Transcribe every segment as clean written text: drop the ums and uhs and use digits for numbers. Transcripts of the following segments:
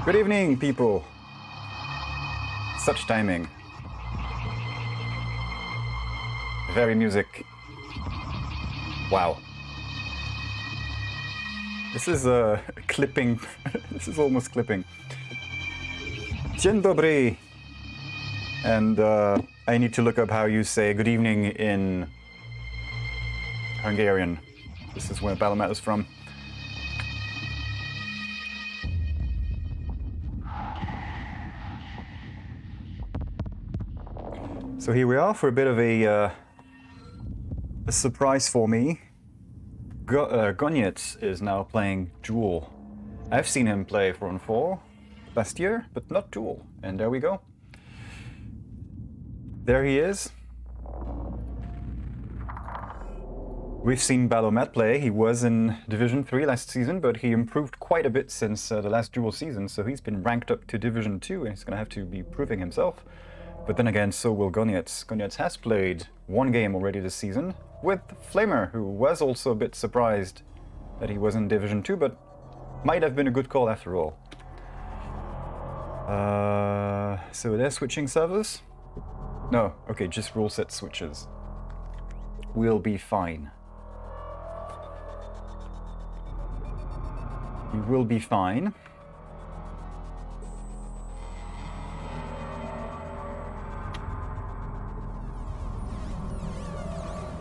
Good evening, people. Such timing. Very music. Wow. This is clipping. This is almost clipping. Dzień dobry. And I need to look up how you say good evening in Hungarian. This is where Balomat is from. So here we are for a bit of a surprise for me. Goniec is now playing Duel. I've seen him play 4-on-4 last year, but not Duel. And there we go. There he is. We've seen Balomat play. He was in Division 3 last season, but he improved quite a bit since the last Duel season, so he's been ranked up to Division 2, and he's going to have to be proving himself. But then again, so will Goniec. Goniec has played one game already this season with Flamer, who was also a bit surprised that he was in Division 2, but might have been a good call after all. So they're switching servers? No, okay, just rule set switches. We'll be fine. We will be fine.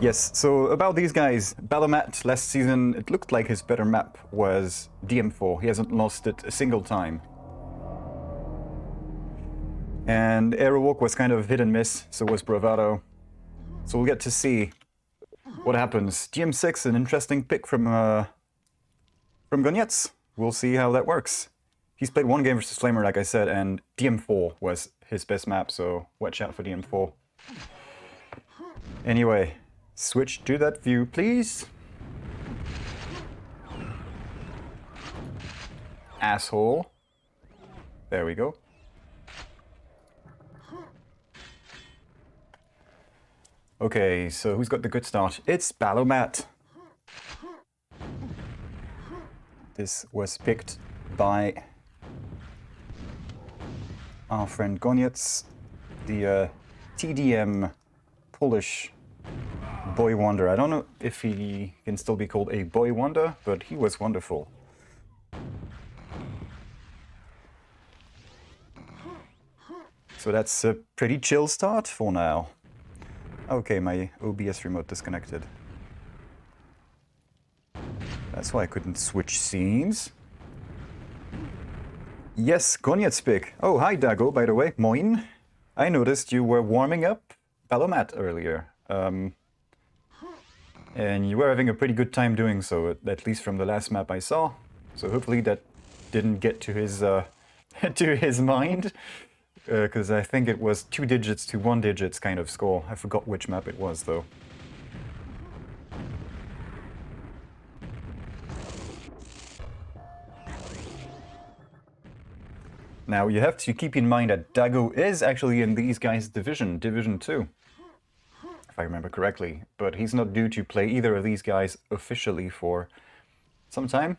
Yes, so about these guys, Balomat last season, it looked like his better map was DM4. He hasn't lost it a single time. And Aerowalk was kind of hit and miss, so was Bravado. So we'll get to see what happens. DM6, an interesting pick from Goniec. We'll see how that works. He's played one game versus Flamer, like I said, and DM4 was his best map, so watch out for DM4. Anyway, switch to that view, please. Asshole. There we go. Okay, so who's got the good start? It's Balomat. This was picked by our friend Goniec, the TDM Polish boy wonder. I don't know if he can still be called a boy wonder, but he was wonderful. So that's a pretty chill start for now. Okay, my OBS remote disconnected. That's why I couldn't switch scenes. Yes, Goniec pick. Oh, hi Dago, by the way. Moin. I noticed you were warming up Balomat earlier. And you were having a pretty good time doing so, at least from the last map I saw. So hopefully that didn't get to his to his mind. Because I think it was 2 digits to 1 digits kind of score. I forgot which map it was though. Now you have to keep in mind that Dago is actually in these guys' division, Division 2. If I remember correctly. But he's not due to play either of these guys officially for some time.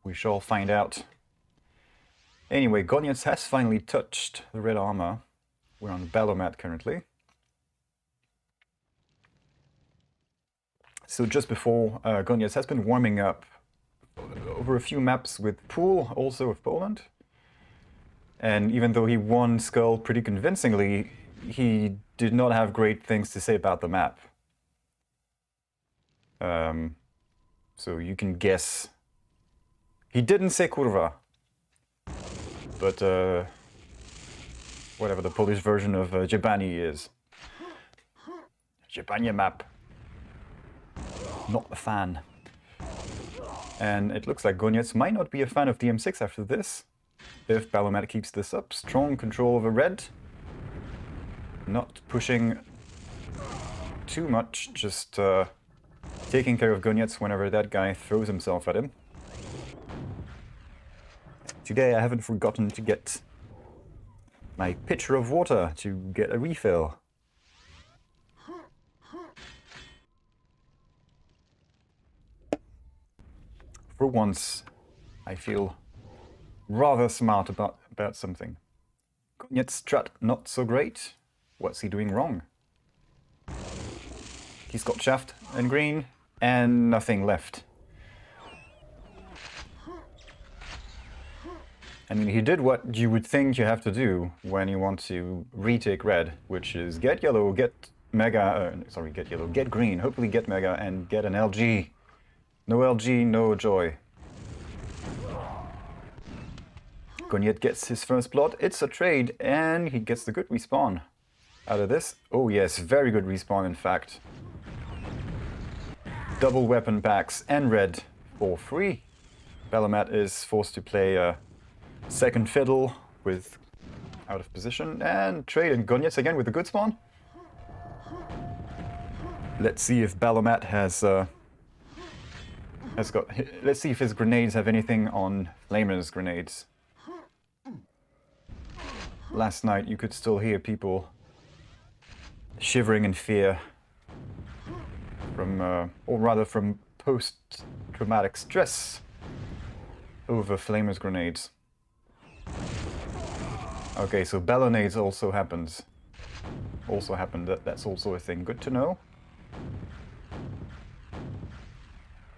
We shall find out. Anyway, Goniec has finally touched the red armor. We're on Balomat currently. So just before, Goniec has been warming up over a few maps with Pool, also of Poland. And even though he won Skull pretty convincingly, he did not have great things to say about the map. So you can guess. He didn't say kurwa. But whatever the Polish version of Jebani is. Jebania map. Not a fan. And it looks like Goniec might not be a fan of DM6 after this. If Balomat keeps this up. Strong control over red. Not pushing too much, just taking care of Goniec whenever that guy throws himself at him. Today I haven't forgotten to get my pitcher of water to get a refill. For once, I feel rather smart about something. Goniec strat not so great. What's he doing wrong? He's got shaft and green and nothing left. I mean, he did what you would think you have to do when you want to retake red, which is get yellow, get mega, get yellow, get green, hopefully get mega, and get an LG. No LG, no joy. Goniec gets his first blood, it's a trade, and he gets the good respawn out of this. Oh yes, very good respawn in fact. Double weapon packs and red for free. Balomat is forced to play second fiddle with out of position and trade, and Goniec again with a good spawn. Let's see if Balomat has got. Let's see if his grenades have anything on Flamer's grenades. Last night you could still hear people shivering in fear from, or rather from post-traumatic stress over Flamer's grenades. Okay, so Ballonades also happens. Also happened. That's also a thing. Good to know.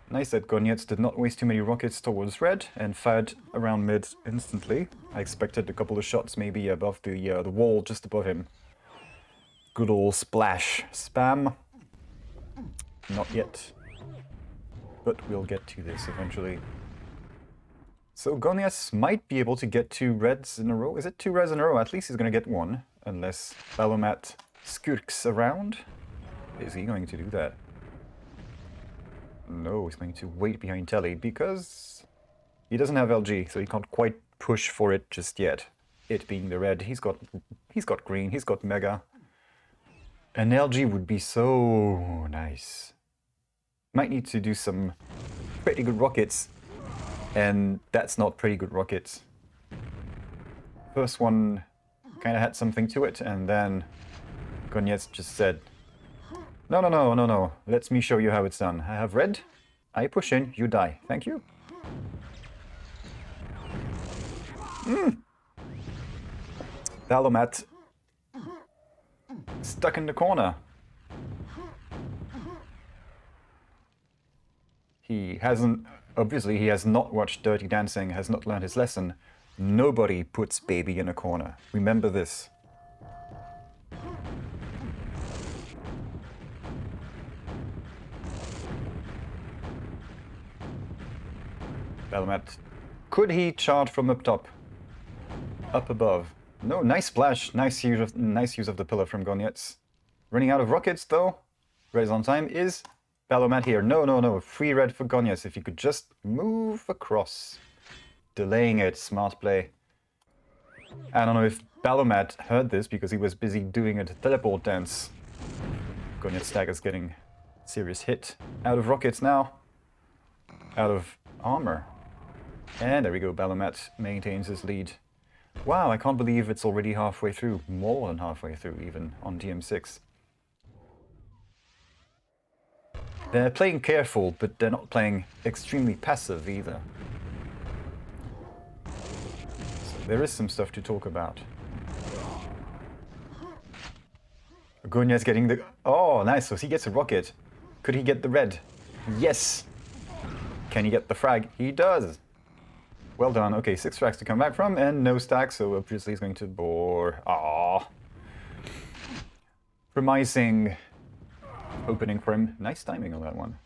Nice that Goniec did not waste too many rockets towards red and fired around mid instantly. I expected a couple of shots maybe above the wall just above him. Good old splash spam. Not yet. But we'll get to this eventually. So Goniec might be able to get 2 reds in a row. Is it 2 reds in a row? At least he's going to get 1. Unless Balomat skirks around. Is he going to do that? No, he's going to wait behind Telly because he doesn't have LG, so he can't quite push for it just yet. It being the red, he's got green, he's got mega. An LG would be so nice. Might need to do some pretty good rockets, and that's not pretty good rockets. First one kind of had something to it, and then Goniec just said, no, no, no, no, no. Let me show you how it's done. I have red. I push in. You die. Thank you. Balomat stuck in the corner. He hasn't... Obviously, he has not watched Dirty Dancing, has not learned his lesson. Nobody puts baby in a corner. Remember this. Balomat. Could he charge from up top? Up above. No, nice splash. Nice use of the pillar from Goniec. Running out of rockets though. Red is on time. Is Balomat here? No, no, no. Free red for Goniec. If he could just move across. Delaying it. Smart play. I don't know if Balomat heard this because he was busy doing a teleport dance. Goniec stagger's getting serious hit. Out of rockets now. Out of armor. And there we go, Balomat maintains his lead. Wow, I can't believe it's already halfway through. More than halfway through, even, on DM6. They're playing careful, but they're not playing extremely passive either. So there is some stuff to talk about. Goniec getting the... Oh, nice, so he gets a rocket. Could he get the red? Yes! Can he get the frag? He does! Well done. Okay, 6 frags to come back from, and no stack, so obviously he's going to bore. Aww. Promising opening for him. Nice timing on that one.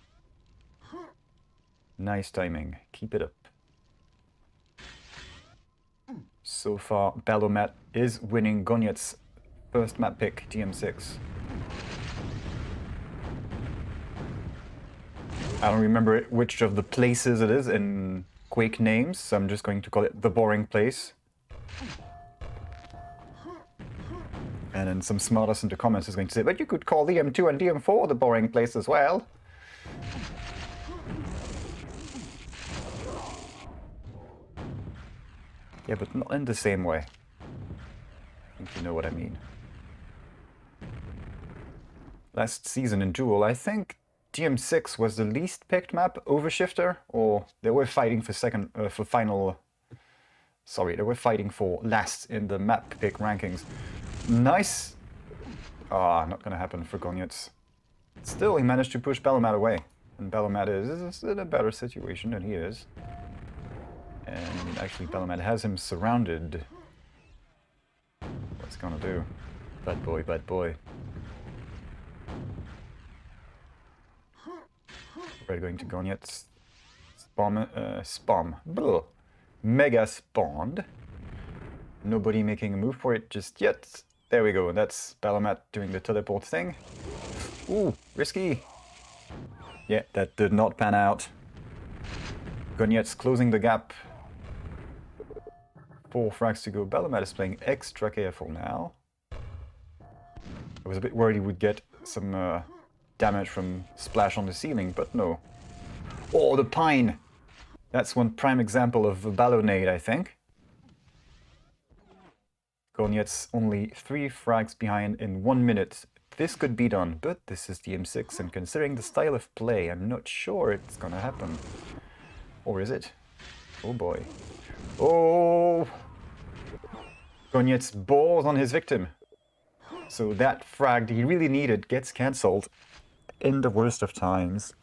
Nice timing. Keep it up. So far, Balomat is winning Goniec's first map pick, DM6. I don't remember which of the places it is in Quake names, so I'm just going to call it the boring place. And then some smartass in the comments is going to say, but you could call DM2 and DM4 the boring place as well. Yeah, but not in the same way. I think you know what I mean. Last season in Duel, I think DM6 was the least picked map over Shifter, or they were fighting for final Sorry, they were fighting for last in the map pick rankings. Nice. Ah, not gonna happen for Goniec. Still, he managed to push Balomat away. And Balomat is in a better situation than he is. And actually, Balomat has him surrounded. What's gonna do? Bad boy, bad boy. We're going to Goniec. Spam. Blah. Mega spawned. Nobody making a move for it just yet. There we go. That's Balomat doing the teleport thing. Ooh, risky. Yeah, that did not pan out. Goniec closing the gap. 4 frags to go. Balomat is playing extra careful now. I was a bit worried he would get some damage from splash on the ceiling, but no. Oh, the pine! That's one prime example of a Ballonade, I think. Goniec only 3 frags behind in 1 minute. This could be done, but this is the M6, and considering the style of play, I'm not sure it's gonna happen. Or is it? Oh boy. Oh! Goniec balls on his victim. So that frag he really needed gets cancelled in the worst of times.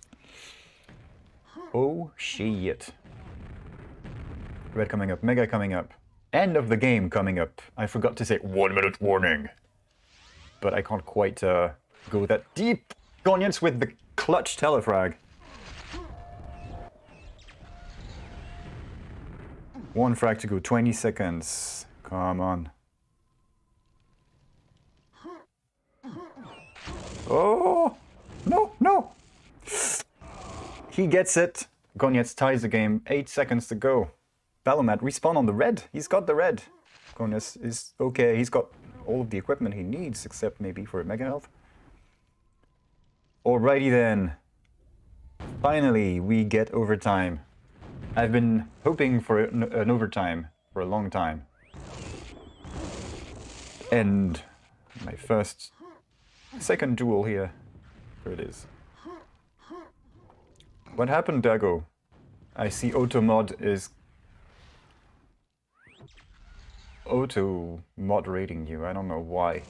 Oh shit. Red coming up, Mega coming up. End of the game coming up. I forgot to say 1 minute warning. But I can't quite go that deep. Goniec with the clutch telefrag. 1 frag to go, 20 seconds. Come on. Oh! No, no! He gets it. Goniec ties the game, 8 seconds to go. Balomat respawn on the red. He's got the red. Goniec is okay. He's got all of the equipment he needs, except maybe for Mega Health. Alrighty then. Finally, we get overtime. I've been hoping for an overtime for a long time. And my second duel here. Here it is. What happened, Dago? I see automod is auto-moderating you. I don't know why.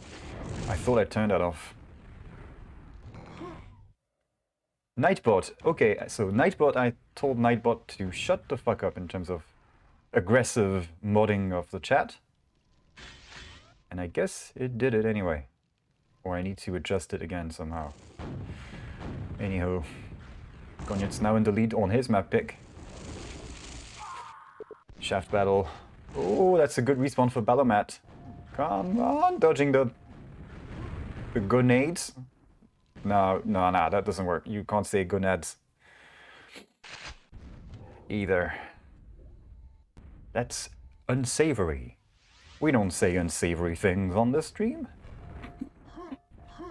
I thought I turned that off. Nightbot. Okay, so Nightbot, I told Nightbot to shut the fuck up in terms of aggressive modding of the chat. And I guess it did it anyway. Or I need to adjust it again somehow. Anyhow, Goniec's now in the lead on his map pick. Shaft battle. Oh, that's a good respawn for Balomat. Come on, dodging the grenades. No, that doesn't work. You can't say gonads either. That's unsavory. We don't say unsavory things on this stream.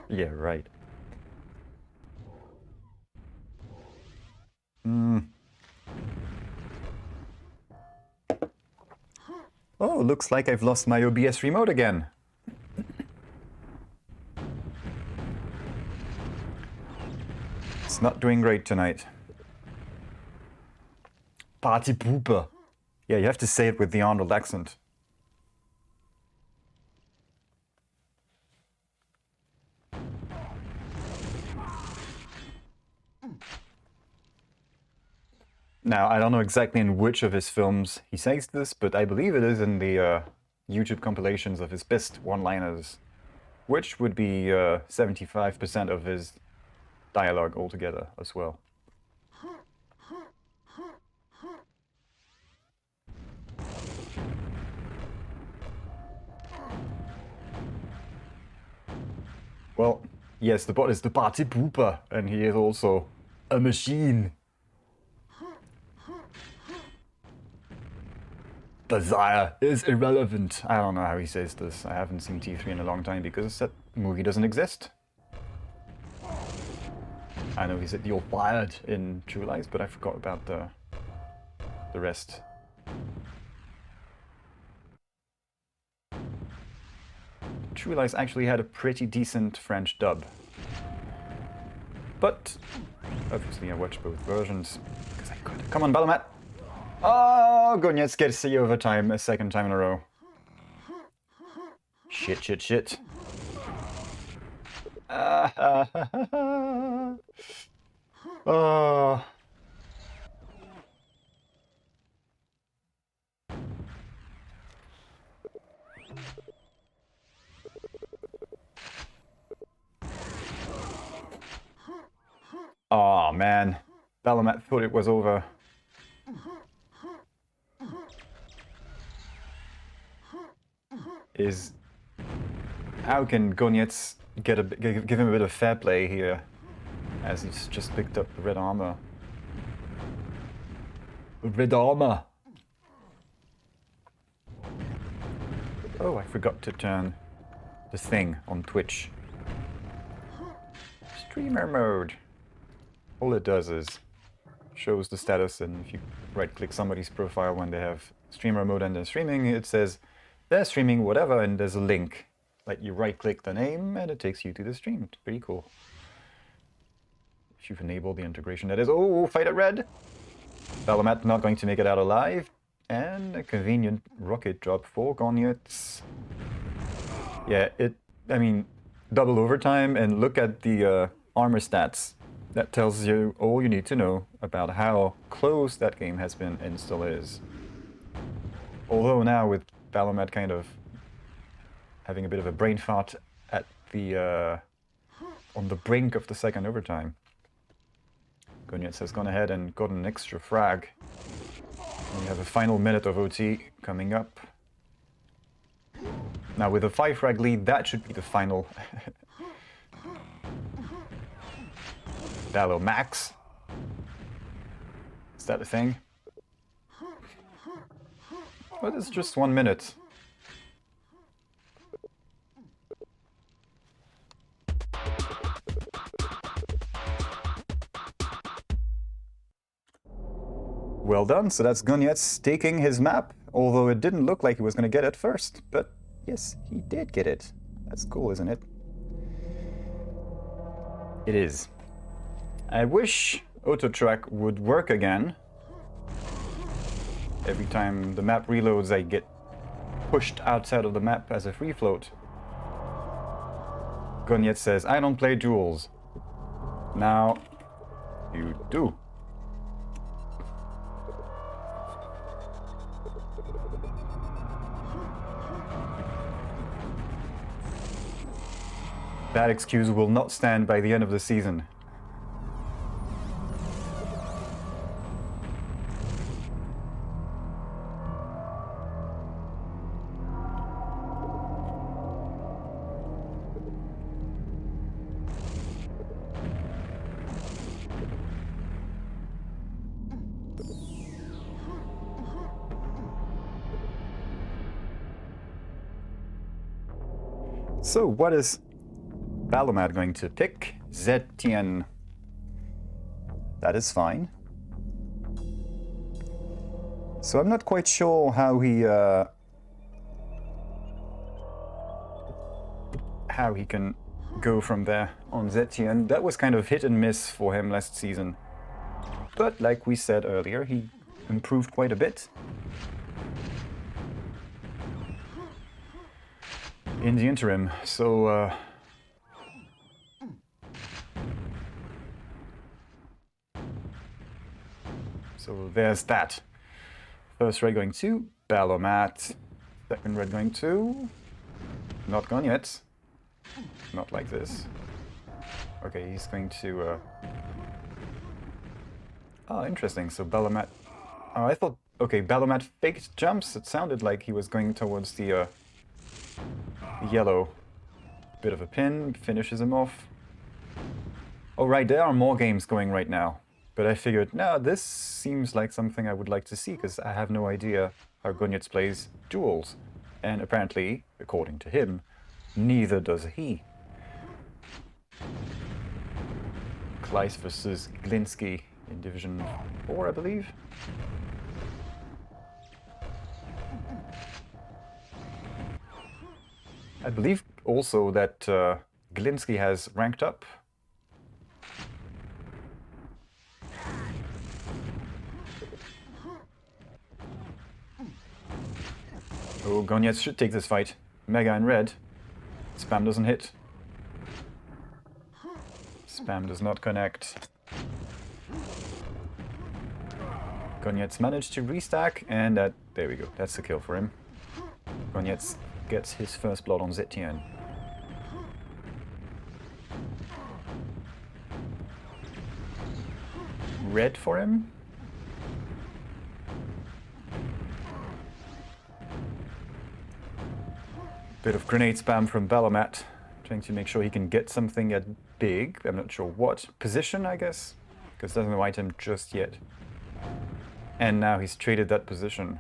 Yeah, right. Oh, looks like I've lost my OBS remote again. It's not doing great tonight. Party pooper. Yeah, you have to say it with the Arnold accent. Now, I don't know exactly in which of his films he says this, but I believe it is in the YouTube compilations of his best one-liners, which would be 75% of his dialogue altogether as well. Well, yes, the bot is the party pooper, and he is also a machine. Desire is irrelevant. I don't know how he says this. I haven't seen T3 in a long time because that movie doesn't exist. I know he said you're fired in True Lies, but I forgot about the rest. True Lies actually had a pretty decent French dub. But obviously I watched both versions because I could. Come on, Balomat! Oh, Goniec gets the overtime a second time in a row. Shit, shit, shit. Oh. Oh, man. Balomat thought it was over. How can Goniec give him a bit of fair play here, as he's just picked up the red armor? Red armor! Oh, I forgot to turn the thing on Twitch. Streamer mode. All it does is shows the status, and if you right-click somebody's profile when they have streamer mode and they're streaming, it says they're streaming whatever, and there's a link. Like you right-click the name and it takes you to the stream. It's pretty cool. If you've enabled the integration, that is. Oh, fight at red! Balomat not going to make it out alive. And a convenient rocket drop for Goniec. Yeah, I mean, double overtime, and look at the armor stats. That tells you all you need to know about how close that game has been and still is. Although now with Balomat kind of having a bit of a brain fart at the on the brink of the second overtime, Goniec has gone ahead and got an extra frag. We have a final minute of OT coming up. Now with a 5 frag lead, that should be the final. Balo max. Is that a thing? Well, it's just 1 minute. Well done, so that's Goniec taking his map, although it didn't look like he was going to get it first. But yes, he did get it. That's cool, isn't it? It is. I wish auto-track would work again. Every time the map reloads, I get pushed outside of the map as a free float. Goniec says, I don't play duels. Now, you do. That excuse will not stand by the end of the season. So what is Balomat going to pick? Zetian. That is fine. So I'm not quite sure how he can go from there on Zetian. That was kind of hit and miss for him last season. But like we said earlier, he improved quite a bit in the interim. So so there's that. First red going to Balomat. Second red going to... Not gone yet. Not like this. Okay, he's going to... Oh, interesting. So Balomat... Oh, I thought... Okay, Balomat faked jumps. It sounded like he was going towards the yellow. Bit of a pin. Finishes him off. Oh, right. There are more games going right now. But I figured, no, this seems like something I would like to see, because I have no idea how Goniec plays duels. And apparently, according to him, neither does he. Kleist versus Glinsky in Division 4, I believe. I believe also that Glinsky has ranked up. Oh, Goniec should take this fight. Mega in red. Spam doesn't hit. Spam does not connect. Goniec managed to restack, and there we go. That's the kill for him. Goniec gets his first blood on Zetian. Red for him. Bit of grenade spam from Balomat, trying to make sure he can get something at big. I'm not sure what. Position, I guess? Because there's no item just yet. And now he's traded that position.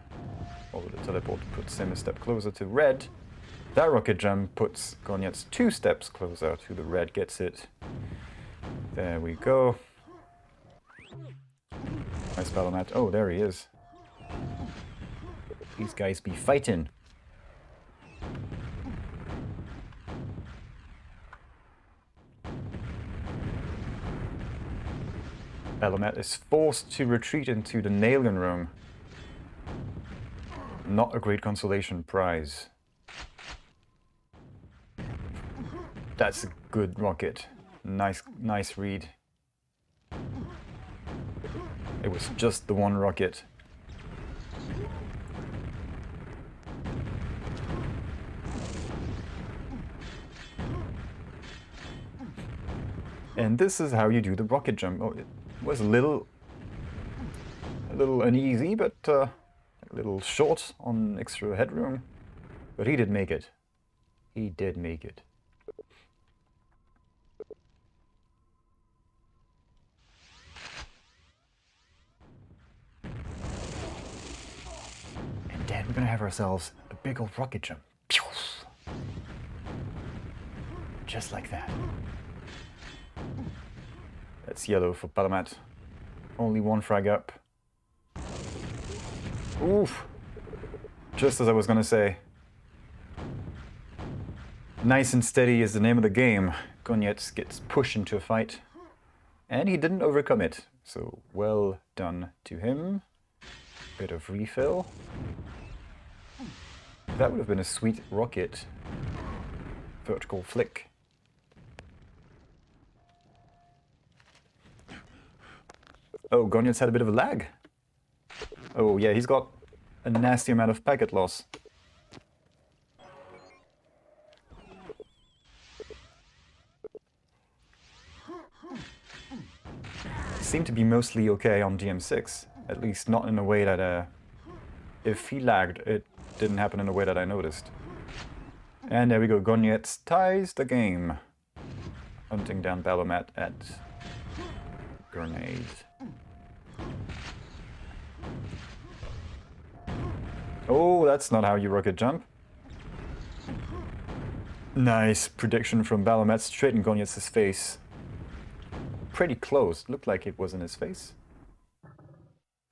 Although the teleport puts him a step closer to red. That rocket jump puts Goniec 2 steps closer to the red gets it. There we go. Nice Balomat. Oh, there he is. These guys be fighting. Balomat is forced to retreat into the nail gun room. Not a great consolation prize. That's a good rocket. Nice read. It was just the one rocket. And this is how you do the rocket jump. Oh, it was a little uneasy, but a little short on extra headroom. But he did make it. He did make it. And then we're gonna have ourselves a big old rocket jump. Just like that. That's yellow for Balomat. Only one frag up. Oof! Just as I was gonna say. Nice and steady is the name of the game. Goniec gets pushed into a fight. And he didn't overcome it. So well done to him. Bit of refill. That would have been a sweet rocket. Vertical flick. Oh, Goniec had a bit of a lag. Oh yeah, he's got a nasty amount of packet loss. Seemed to be mostly okay on DM6. At least not in a way that, if he lagged, it didn't happen in a way that I noticed. And there we go, Goniec ties the game. Hunting down Balomat at grenade. Oh, that's not how you rocket jump. Nice prediction from Balomat straight in Goniec's face. Pretty close. Looked like it was in his face.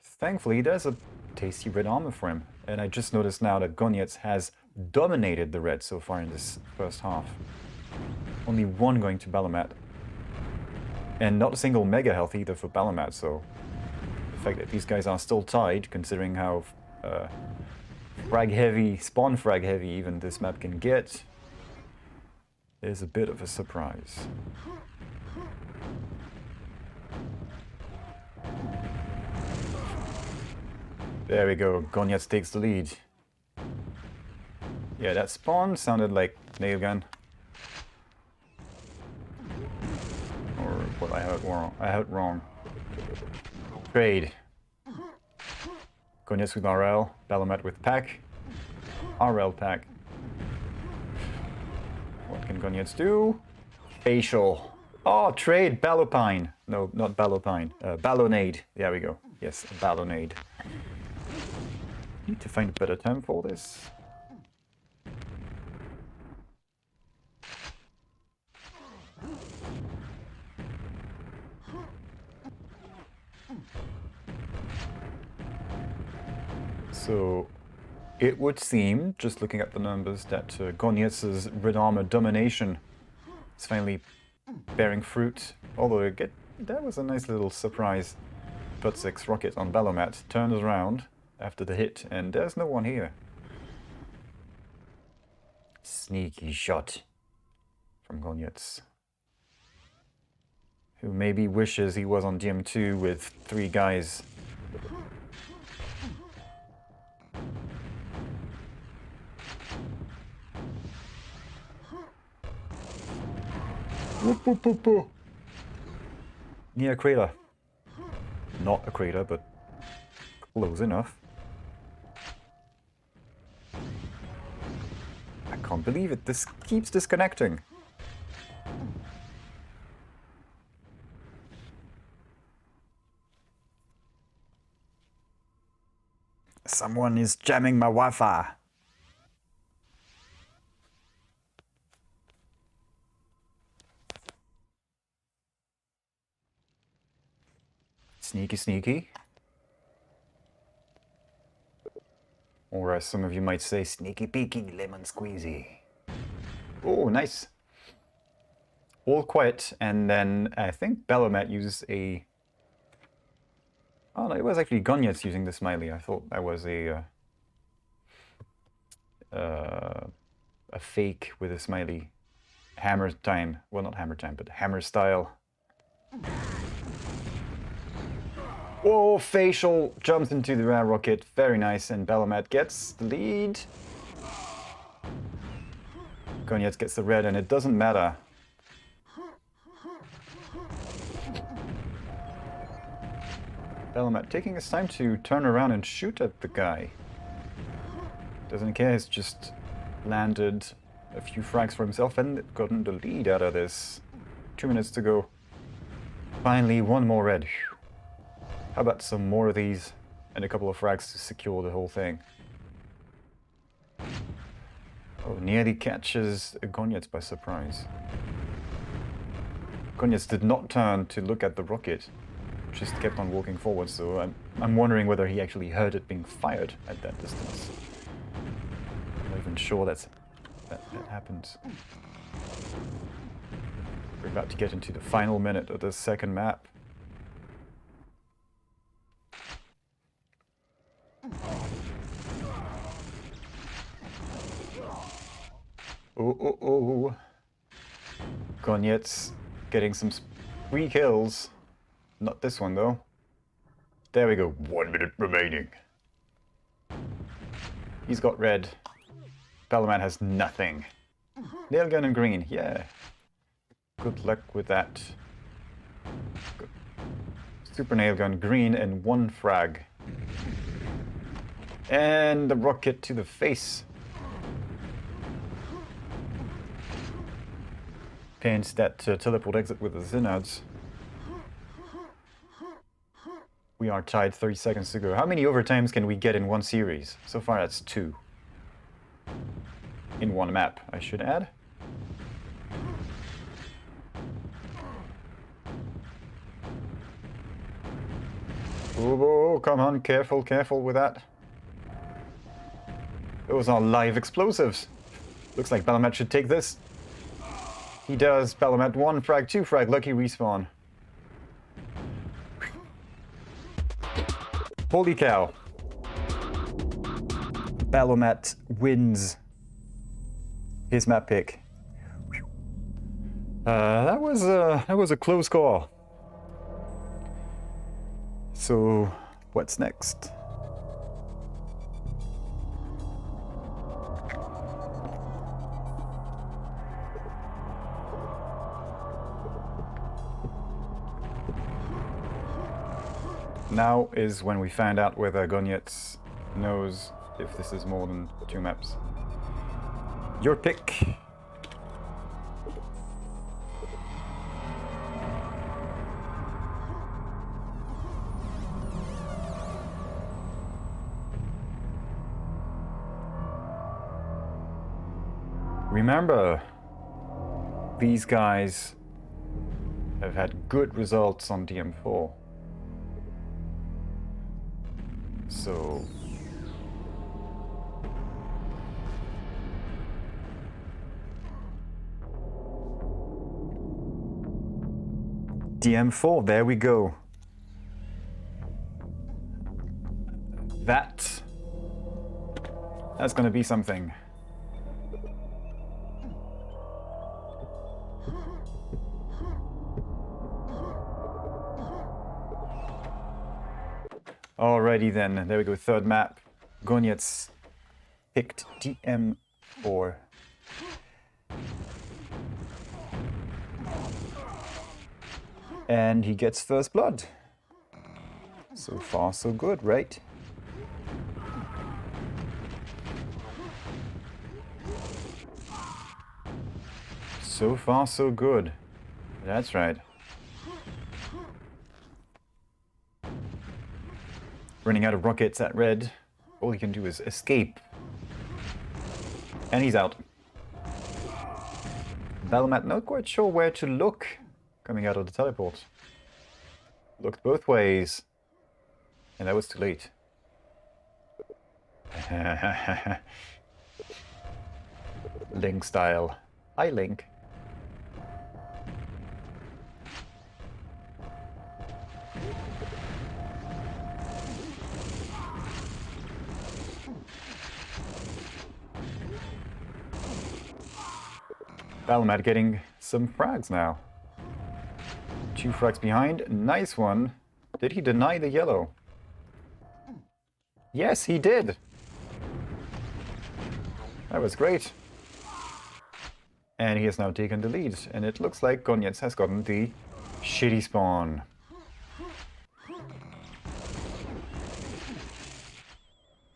Thankfully, there's a tasty red armor for him. And I just noticed now that Goniec has dominated the red so far in this first half. Only one going to Balomat. And not a single mega health either for Balomat, so the fact that these guys are still tied, considering how frag heavy, spawn frag heavy even this map can get, is a bit of a surprise. There we go, Goniec takes the lead. Yeah, that spawn sounded like nail gun. Or what I heard wrong. Trade. Goniec with RL, Balomat with pack. RL pack. What can Goniec do? Facial. Oh, trade, Balopine. No, not Balopine. Ballonade. There we go. Yes, Ballonade. Need to find a better term for this. So, it would seem, just looking at the numbers, that Goniec's red armor domination is finally bearing fruit. Although that was a nice little surprise. Put 6 rocket on Balomat, turns around after the hit, and there's no one here. Sneaky shot from Goniec, who maybe wishes he was on DM2 with 3 guys. Near a crater. Not a crater, but close enough. I can't believe it. This keeps disconnecting. Someone is jamming my Wi-Fi. Sneaky, sneaky. Or as some of you might say, sneaky peeky lemon squeezy. Oh, nice. All quiet, and then I think Balomat used a... Oh no, it was actually Goniec using the smiley. I thought that was a fake with a smiley. HammerTime. Well, not HammerTime, but Hammer style. Whoa, facial jumps into the rocket. Very nice, and Balomat gets the lead. Goniec gets the red, and it doesn't matter. Balomat taking his time to turn around and shoot at the guy. Doesn't care, he's just landed a few frags for himself and gotten the lead out of this. 2 minutes to go. Finally, one more red. How about some more of these and a couple of frags to secure the whole thing? Oh, nearly catches Goniec by surprise. Goniec did not turn to look at the rocket, just kept on walking forward, so I'm wondering whether he actually heard it being fired at that distance. I'm not even sure that happened. We're about to get into the final minute of the second map. Oh. Goniec getting some 3 kills. Not this one, though. There we go. 1 minute remaining. He's got red. Balomat has nothing. Nailgun and green. Yeah. Good luck with that. Good. Super nailgun, green, and 1 frag. And the rocket to the face. Paints that teleport exit with the Zynods. We are tied, 30 seconds to go. How many overtimes can we get in one series? So far that's 2. In one map, I should add. Oh, come on, careful with that. Those are live explosives. Looks like Balomat should take this. He does. Balomat 1 frag, 2 frag, lucky respawn. Holy cow. Balomat wins his map pick. That was a close call. So, what's next? Now is when we find out whether Goniec knows if this is more than 2 maps. Your pick. Remember, these guys have had good results on DM4. So DM4, there we go. That's gonna be something. Alrighty then, there we go, third map. Goniec picked DM4. And he gets first blood. So far so good, right? So far so good. That's right. Running out of rockets at red. All he can do is escape. And he's out. Balomat not quite sure where to look coming out of the teleport. Looked both ways. And that was too late. Link style. Hi, Link. Balomat getting some frags now. 2 frags behind. Nice one. Did he deny the yellow? Yes, he did. That was great. And he has now taken the lead. And it looks like Goniec has gotten the shitty spawn.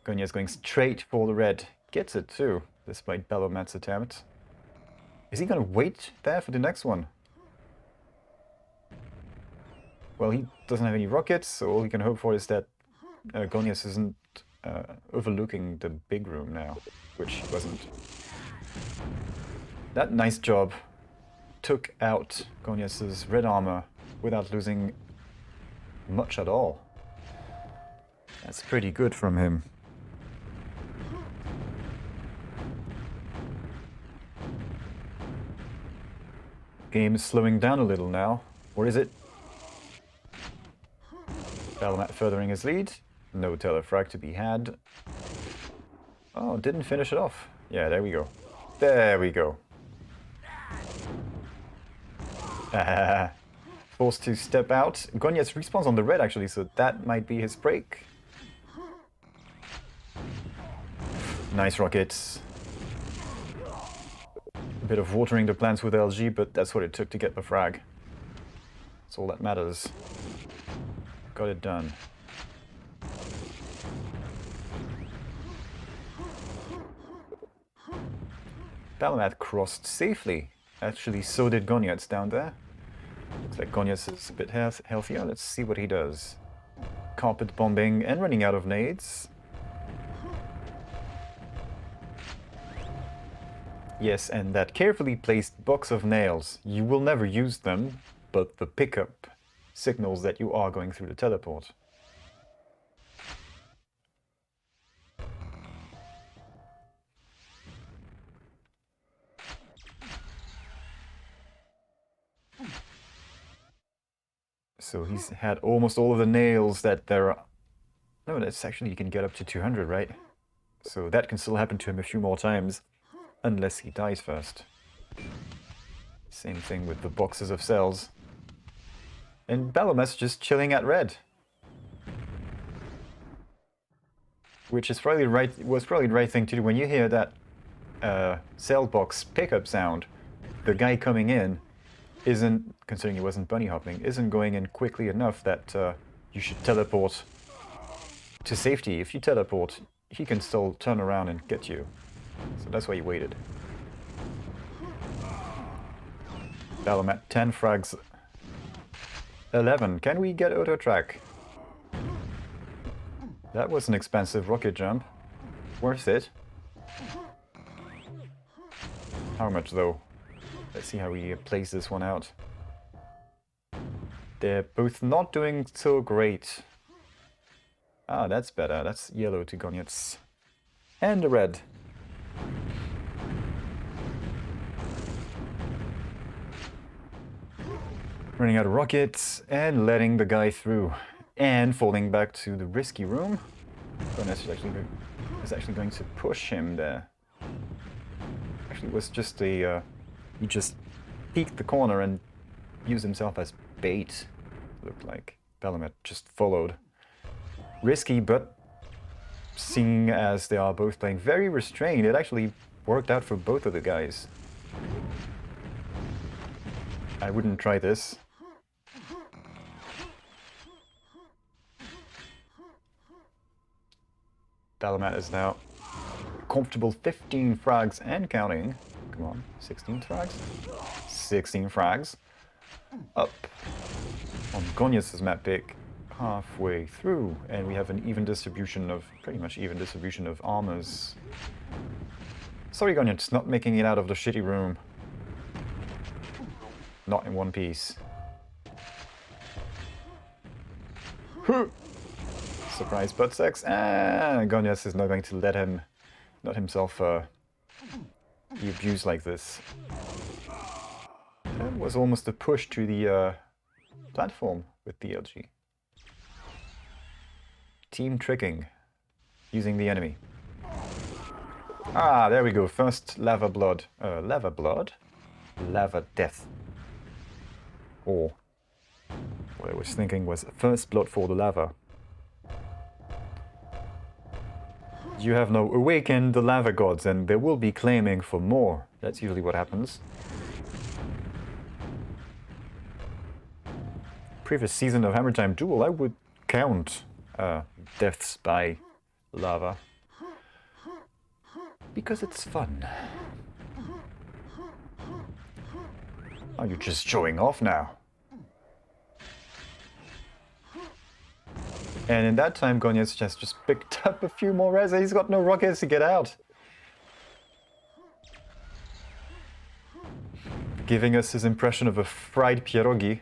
Goniec going straight for the red. Gets it too, despite Balomat's attempt. Is he going to wait there for the next one? Well, he doesn't have any rockets, so all he can hope for is that Goniec isn't overlooking the big room now, which he wasn't. That nice job took out Goniec's red armor without losing much at all. That's pretty good from him. Game is slowing down a little now. Or is it? Balomat furthering his lead. No telefrag to be had. Oh, didn't finish it off. Yeah, there we go. There we go. Forced to step out. Goniec respawns on the red actually, so that might be his break. Nice rockets. A bit of watering the plants with LG, but that's what it took to get the frag. That's all that matters. Got it done. Balomat crossed safely. Actually, so did Goniec down there. Looks like Goniec is a bit healthier. Let's see what he does. Carpet bombing and running out of nades. Yes, and that carefully placed box of nails. You will never use them, but the pickup signals that you are going through the teleport. So he's had almost all of the nails that there are. No, that's actually, you can get up to 200, right? So that can still happen to him a few more times, unless he dies first. Same thing with the boxes of cells. And Balomat's just chilling at red. Which is probably was probably the right thing to do. When you hear that cell box pickup sound, the guy coming in isn't, considering he wasn't bunny hopping, isn't going in quickly enough that you should teleport to safety. If you teleport, he can still turn around and get you. So that's why he waited. Balomat 10 frags. 11. Can we get auto track? That was an expensive rocket jump. Worth it. How much though? Let's see how we place this one out. They're both not doing so great. Ah, that's better. That's yellow to Goniec. And a red. Running out of rockets and letting the guy through. And falling back to the risky room. Goniec is actually going to push him there. Actually, it was just a... he just peeked the corner and used himself as bait, looked like. Balomat just followed. risky, but seeing as they are both playing very restrained, it actually worked out for both of the guys. I wouldn't try this. Balomat is now comfortable 15 frags and counting. Come on, 16 frags? 16 frags. Up on Goniec's map pick, halfway through, and we have an even distribution of, pretty much even distribution of armors. Sorry Goniec, not making it out of the shitty room. Not in one piece. Surprise butt sex, and Goniec is not going to let him, not himself be abused like this. That was almost a push to the platform with DLG. Team tricking, using the enemy. Ah, there we go, first lava blood. Lava blood? Lava death. Or, what I was thinking was first blood for the lava. You have now awakened the lava gods and they will be claiming for more. That's usually what happens. Previous season of HammerTime Duel, I would count deaths by lava. Because it's fun. Are you just showing off now? And in that time, Goniec has just picked up a few more res. He's got no rockets to get out. Giving us his impression of a fried pierogi.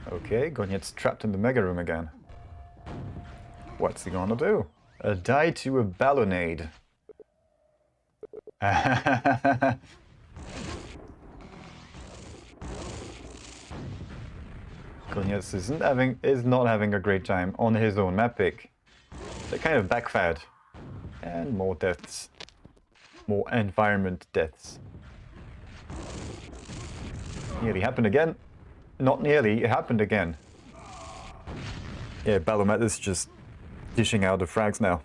Okay, Goniec's trapped in the mega room again. What's he gonna do? A die to a ballonade. Goniec is not having a great time on his own map pick. They kind of backfired. And more deaths. More environment deaths. Nearly happened again. Not nearly, it happened again. Yeah, Balomat is just dishing out the frags now.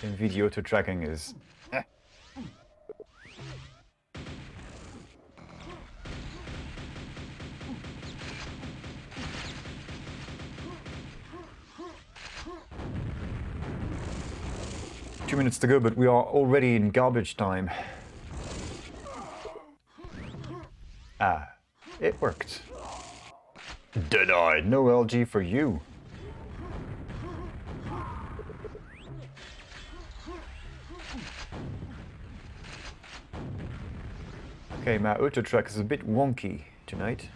NVIDIA auto tracking is... Two minutes to go, but we are already in garbage time. Ah, it worked. Dead-eye, no LG for you. Okay, my auto track is a bit wonky tonight.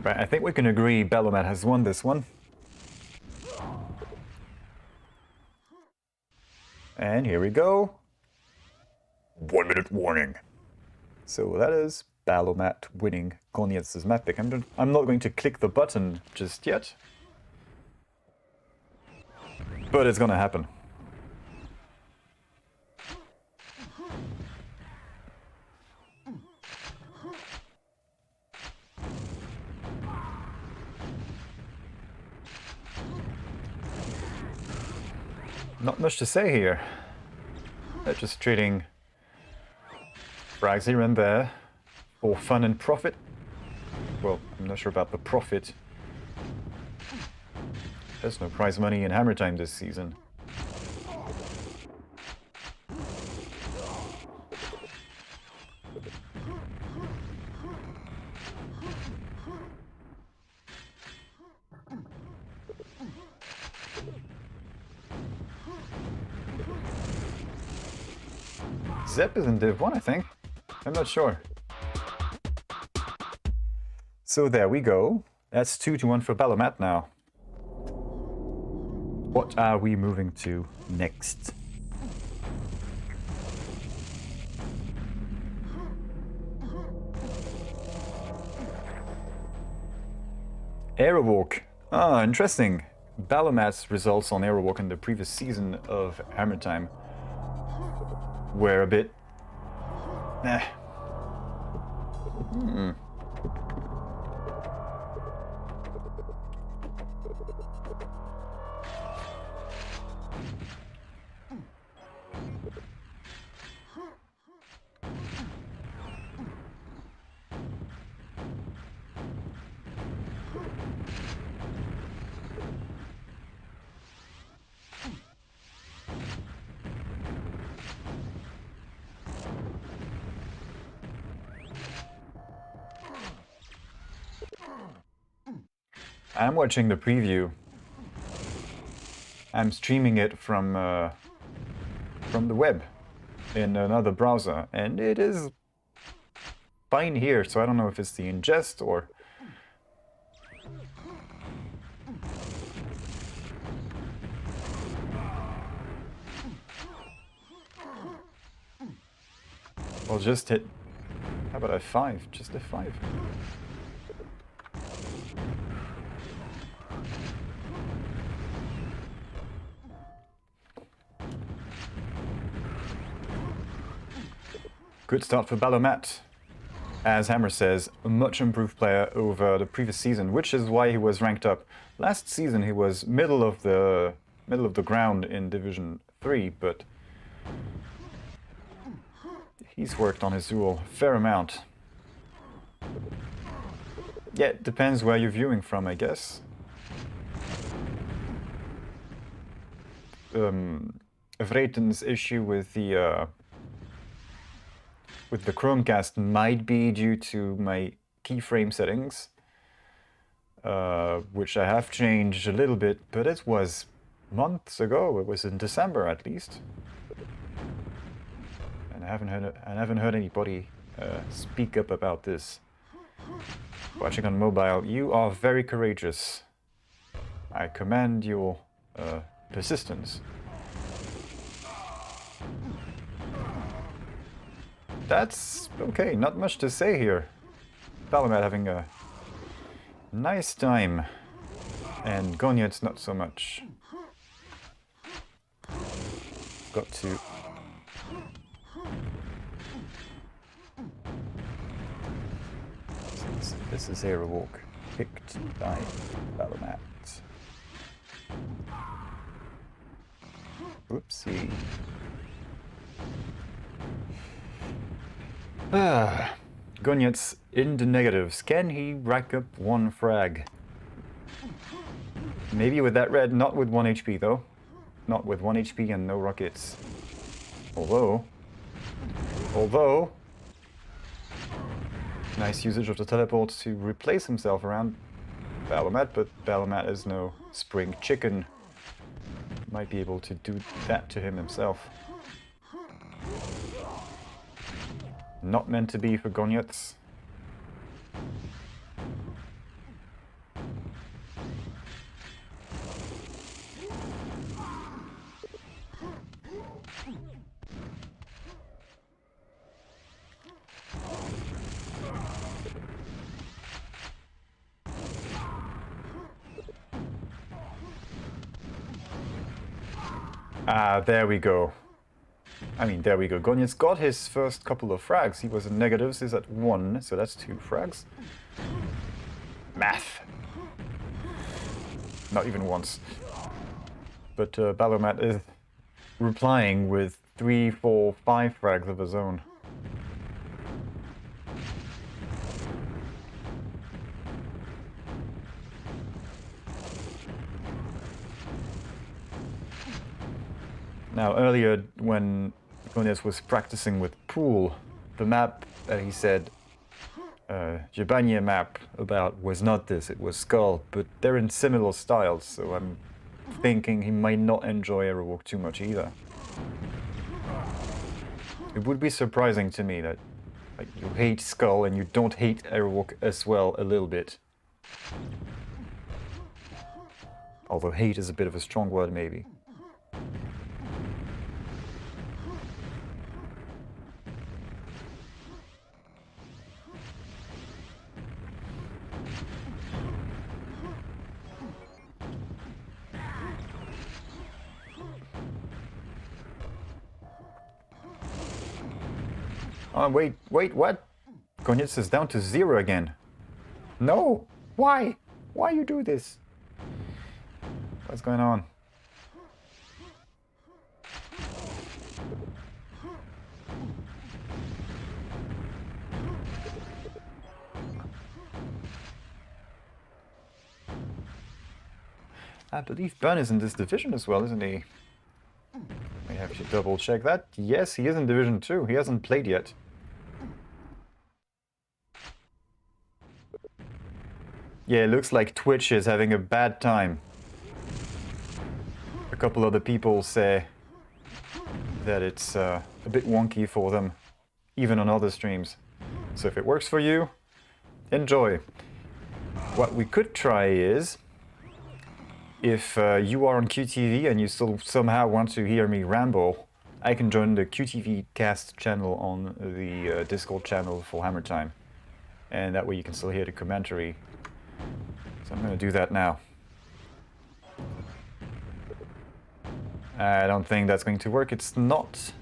Right, I think we can agree Balomat has won this one. And here we go. 1 minute warning. So that is Balomat winning Goniec's map pick. I'm not going to click the button just yet. But it's gonna happen. Not much to say here. They're just trading frags here and there for fun and profit. Well, I'm not sure about the profit. There's no prize money in HammerTime this season. Zep is in Div 1, I think. I'm not sure. So there we go. That's 2-1 for Balomat now. What are we moving to next? Aerowalk. Ah, interesting. Balomat's results on Aerowalk in the previous season of HammerTime were a bit... I'm watching the preview. I'm streaming it from the web in another browser, and it is fine here, so I don't know if it's the ingest or... I'll just hit... How about F5? Just F5. Good start for Balomat. As Hammer says, a much improved player over the previous season, which is why he was ranked up. Last season he was middle of the ground in Division 3, but he's worked on his duel a fair amount. Yeah, it depends where you're viewing from, I guess. Vreten's issue with the Chromecast might be due to my keyframe settings, which I have changed a little bit, but it was months ago. It was in December at least, and I haven't heard anybody speak up about this. Watching on mobile, you are very courageous. I commend your persistence. That's okay, not much to say here. Balomat having a nice time, and Goniec not so much. Got to... This is Aerowalk, picked by Balomat. Oopsie. Goniec in the negatives. Can he rack up 1 frag? Maybe with that red, not with 1 HP though. Not with 1 HP and no rockets. Although... Nice usage of the teleport to replace himself around Balomat, but Balomat is no spring chicken. Might be able to do that to him himself. Not meant to be for Goniec. Ah, there we go. I mean, there we go. Goniec got his first couple of frags. He was in negatives, he's at 1, so that's 2 frags. Math. Not even once. But Balomat is replying with 3, 4, 5 frags of his own. Now, earlier when Goniec was practicing with Pool, the map that he said, Jebania map about was not this, it was Skull, but they're in similar styles, so I'm thinking he might not enjoy Aerowalk too much either. It would be surprising to me that like you hate Skull and you don't hate Airwalk as well a little bit. Although hate is a bit of a strong word, maybe. Oh, wait, what? Goniec is down to 0 again. No! Why? Why you do this? What's going on? I believe Ben is in this division as well, isn't he? We have to double check that. Yes, he is in Division 2. He hasn't played yet. Yeah, it looks like Twitch is having a bad time. A couple other people say that it's a bit wonky for them, even on other streams. So if it works for you, enjoy. What we could try is, if you are on QTV and you still somehow want to hear me ramble, I can join the QTV cast channel on the Discord channel for HammerTime. And that way you can still hear the commentary. So I'm going to do that now. I don't think that's going to work. It's not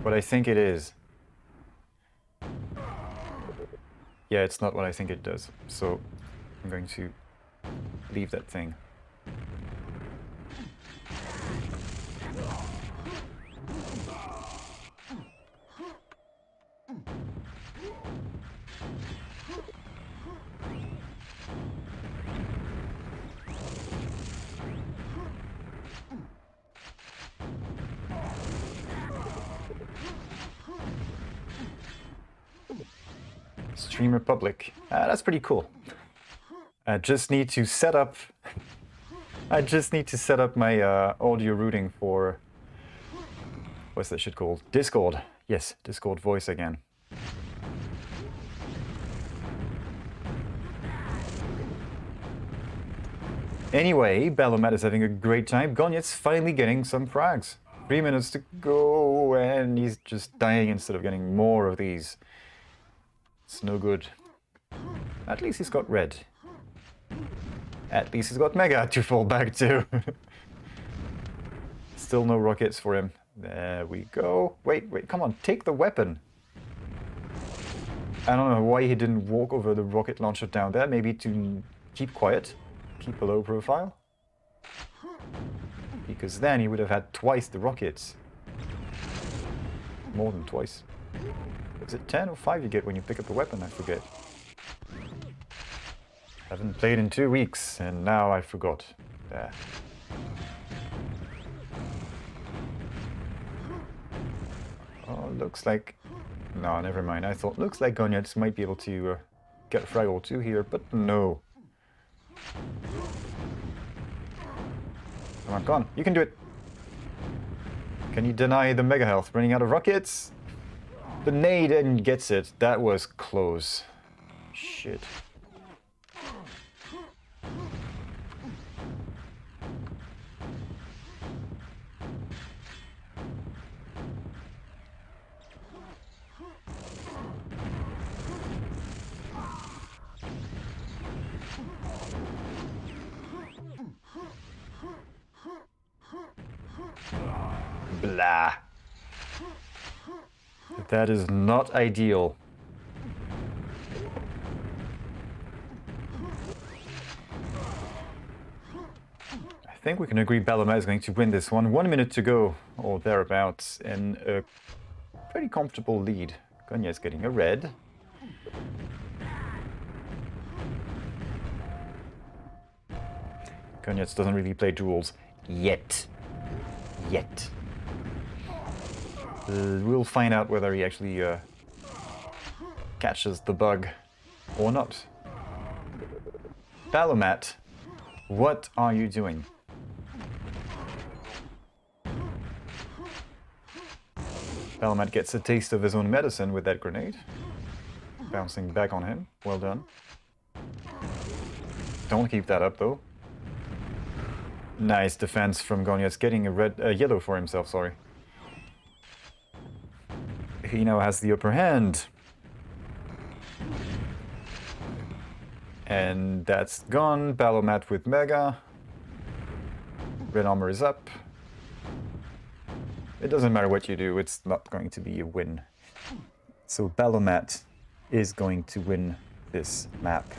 what I think it is. Yeah, it's not what I think it does. So I'm going to leave that thing. Stream Republic. That's pretty cool. I just need to set up my audio routing for what's that shit called? Discord. Yes, Discord voice again. Anyway, Balomat is having a great time. Goniec's finally getting some frags. 3 minutes to go and he's just dying instead of getting more of these. It's no good. At least he's got red. At least he's got mega to fall back to. Still no rockets for him. There we go. Wait, come on, take the weapon. I don't know why he didn't walk over the rocket launcher down there. Maybe to keep quiet, keep a low profile. Because then he would have had twice the rockets. More than twice. Is it 10 or 5 you get when you pick up a weapon? I forget. Haven't played in 2 weeks and now I forgot. There. Oh, looks like... No, never mind. I thought, looks like Goniec might be able to get a frag or 2 here, but no. Come on, you can do it. Can you deny the mega health? Running out of rockets? The nade and gets it. That was close. Shit. Blah. That is not ideal. I think we can agree Balomat is going to win this one. 1 minute to go, or thereabouts, and a pretty comfortable lead. Goniec is getting a red. Goniec doesn't really play duels yet. We'll find out whether he actually catches the bug or not. Balomat, what are you doing? Balomat gets a taste of his own medicine with that grenade. Bouncing back on him. Well done. Don't keep that up, though. Nice defense from Goniec, getting a yellow for himself, sorry. He now has the upper hand. And that's gone. Balomat with Mega. Red armor is up. It doesn't matter what you do, it's not going to be a win. So Balomat is going to win this map.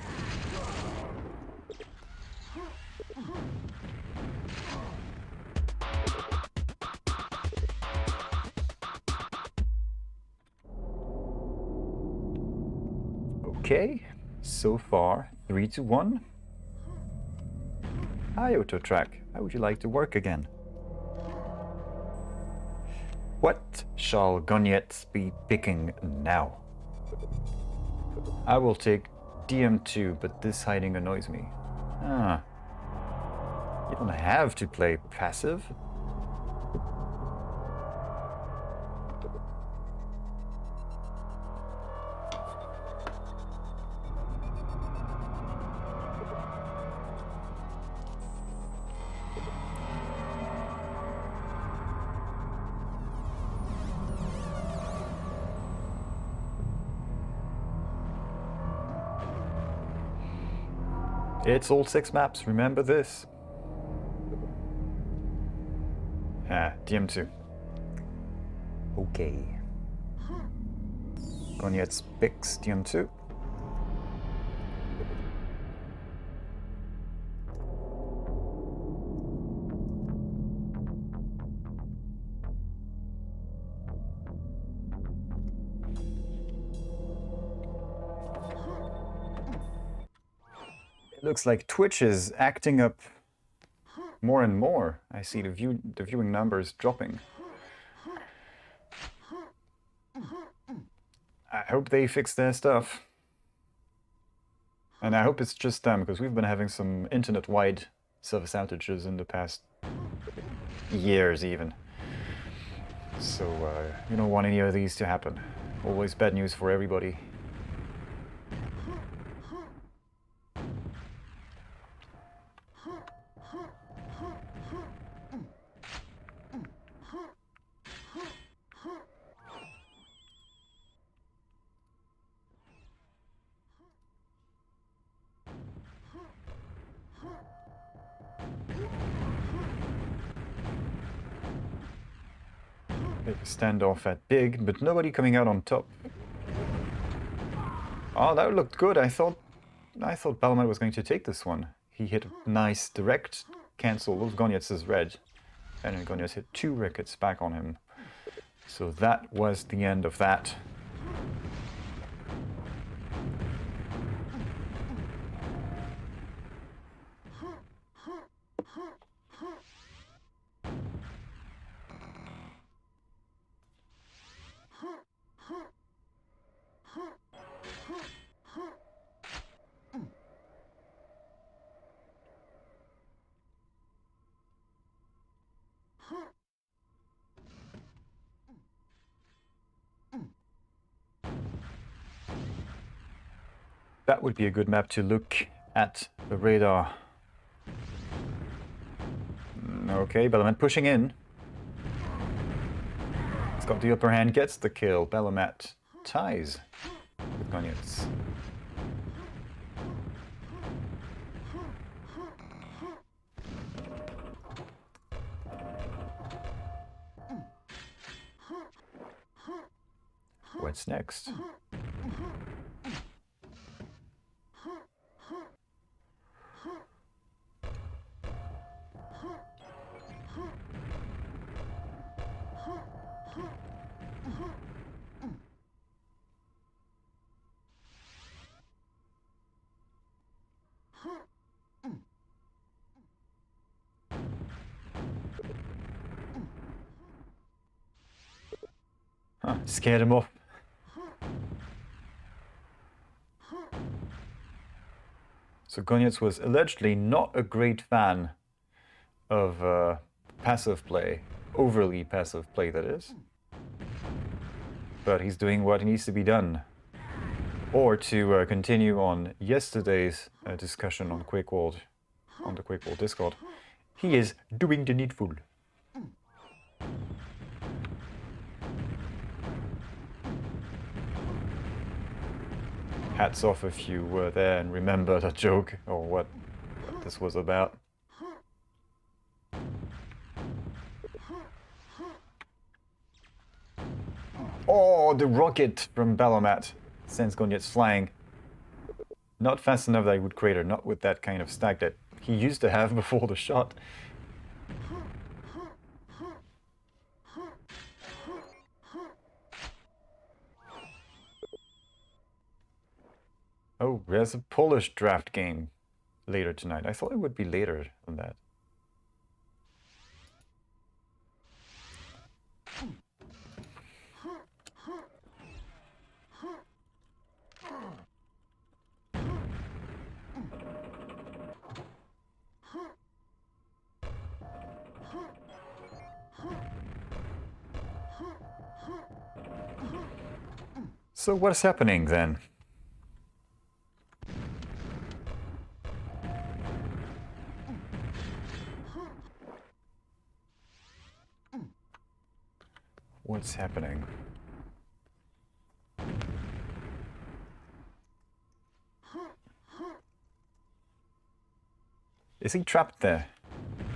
Okay, so far 3-1. Hi Autotrack, how would you like to work again? What shall Goniec be picking now? I will take DM2, but this hiding annoys me. Ah. You don't have to play passive. It's all 6 maps, remember this. Ah, DM2. Okay. Goniec picks DM2. Looks like Twitch is acting up more and more. I see the viewing numbers dropping. I hope they fix their stuff. And I hope it's just them, because we've been having some internet-wide service outages in the past years even. So you don't want any of these to happen. Always bad news for everybody. Big standoff at big, but nobody coming out on top. Oh, that looked good. I thought Balomat was going to take this one. He hit a nice direct cancel of Goniec's red, and then Goniec hit 2 rickets back on him. So that was the end of that. That would be a good map to look at the radar. Okay, Balomat pushing in. He's got the upper hand, gets the kill. Balomat ties with Goniec. What's next? Huh, scared him off. So Goniec was allegedly not a great fan of passive play, overly passive play that is. but he's doing what needs to be done. Or to continue on yesterday's discussion on QuakeWorld, on the QuakeWorld Discord, he is doing the needful. Hats off if you were there and remember that joke, or what this was about. Oh, the rocket from Balomat sends Goniec flying. Not fast enough that he would crater, not with that kind of stack that he used to have before the shot. Oh, there's a Polish draft game later tonight. I thought it would be later than that. So what's happening then? What's happening? Is he trapped there?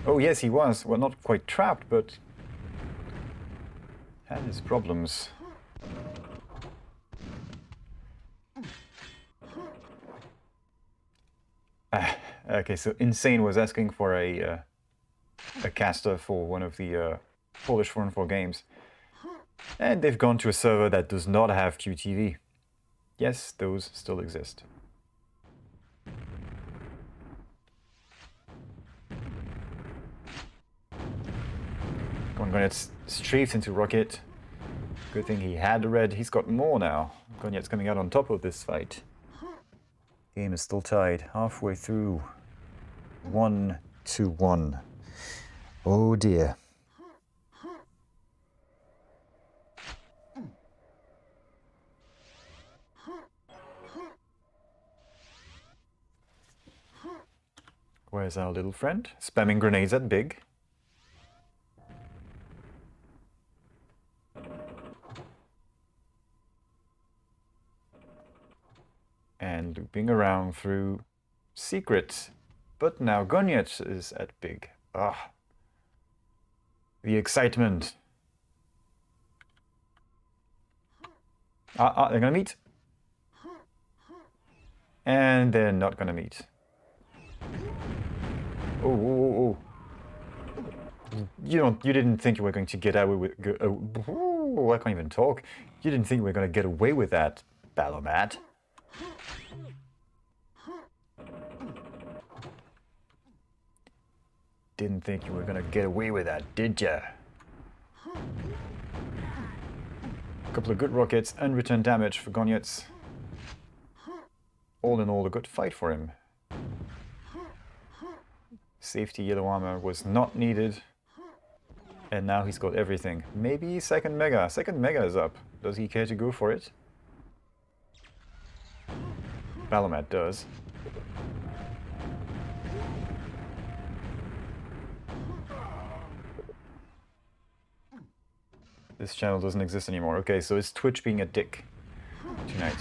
Oh yes, he was. Well, not quite trapped, but had his problems. Okay, so Insane was asking for a caster for one of the Polish 4-on-4 games. And they've gone to a server that does not have QTV. Yes, those still exist. Goniec strafes into Rocket. Good thing he had the red. He's got more now. Goniec's coming out on top of this fight. Game is still tied. Halfway through. 1-1. Oh dear. Where's our little friend? Spamming grenades at Big. And looping around through secrets. But now Goniec is at Big. Ah. The excitement. They're gonna meet. And they're not gonna meet. Oh. You didn't think you were going to get away with... I can't even talk. You didn't think we were going to get away with that, Balomat. Didn't think you were going to get away with that, did ya? A couple of good rockets, unreturned damage for Goniec. All in all, a good fight for him. Safety yellow armor was not needed. And now he's got everything. Maybe second mega. Second mega is up. Does he care to go for it? Balomat does. This channel doesn't exist anymore. Okay, so is Twitch being a dick tonight?